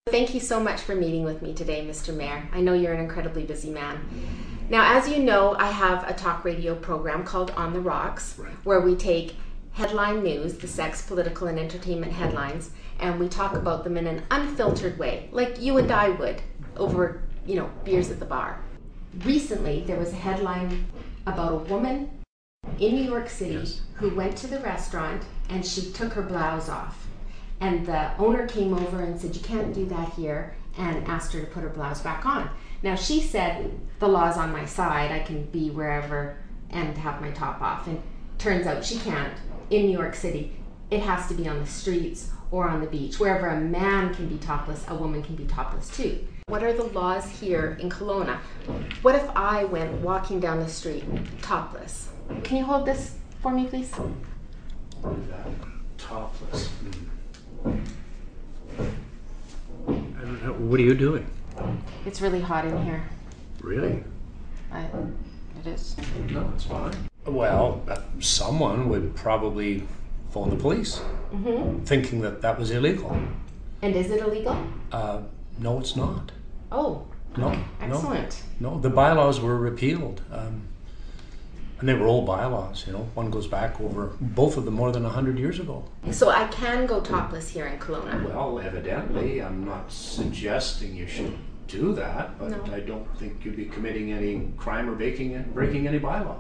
Thank you so much for meeting with me today, Mr. Mayor. I know you're an incredibly busy man. Now, as you know, I have a talk radio program called On the Rocks, where we take headline news, the sex, political, and entertainment headlines, and we talk about them in an unfiltered way, like you and I would over, beers at the bar. Recently, there was a headline about a woman in New York City who went to the restaurant and she took her blouse off. And the owner came over and said, "You can't do that here," and asked her to put her blouse back on. Now she said, "The law's on my side, I can be wherever and have my top off." And turns out she can't. In New York City, it has to be on the streets or on the beach. Wherever a man can be topless, a woman can be topless too. What are the laws here in Kelowna? What if I went walking down the street topless? Can you hold this for me, please? Topless. What are you doing? It's really hot in here. Really? It is. No, it's fine. Well, someone would probably phone the police, thinking that that was illegal. And is it illegal? No, it's not. Oh, no, okay. Excellent. No, the bylaws were repealed. And they were old bylaws, One goes back over, both of them, more than 100 years ago. So I can go topless here in Kelowna? Well, evidently. I'm not suggesting you should do that, but no. I don't think you'd be committing any crime or breaking any bylaw.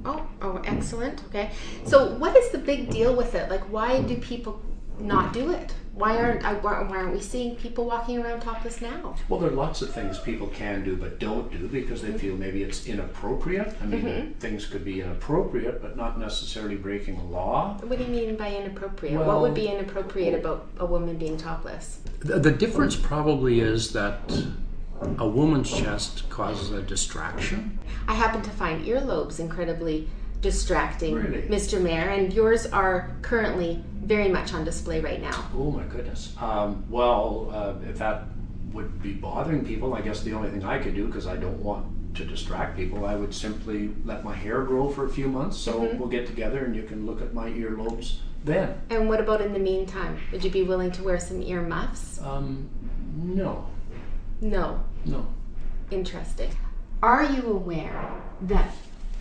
Oh, excellent. Okay. So what is the big deal with it? Like, why do people not do it? Why aren't we seeing people walking around topless now? Well, there are lots of things people can do but don't do because they feel maybe it's inappropriate. I mean, things could be inappropriate but not necessarily breaking a law. What do you mean by inappropriate? What would be inappropriate about a woman being topless? The difference probably is that a woman's chest causes a distraction. I happen to find earlobes incredibly distracting, really? Mr. Mayor, and yours are currently very much on display right now. Oh my goodness. If that would be bothering people, I guess the only thing I could do, because I don't want to distract people, I would simply let my hair grow for a few months, so we'll get together and you can look at my earlobes then. And what about in the meantime? Would you be willing to wear some ear muffs? No. No? No. Interesting. Are you aware that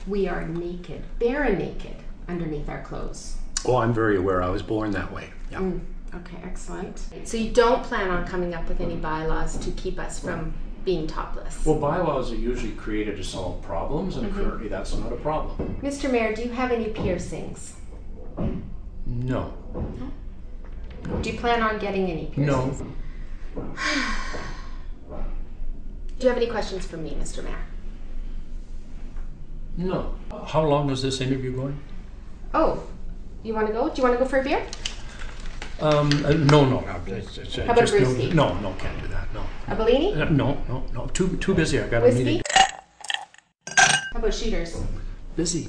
we are naked, bare naked, underneath our clothes? Oh, I'm very aware. I was born that way. Yeah. Okay, excellent. So you don't plan on coming up with any bylaws to keep us from being topless? Well, bylaws are usually created to solve problems, and currently that's not a problem. Mr. Mayor, do you have any piercings? No. Do you plan on getting any piercings? No. Do you have any questions for me, Mr. Mayor? No. How long is this interview going? Oh, you want to go? Do you want to go for a beer? No. How about a brewski? No, can't do that. No. A Bellini? No. Too busy. I got a meeting. How about shooters? Busy.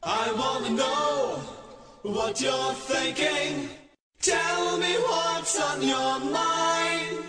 I wanna know what you're thinking. Tell me what's on your mind.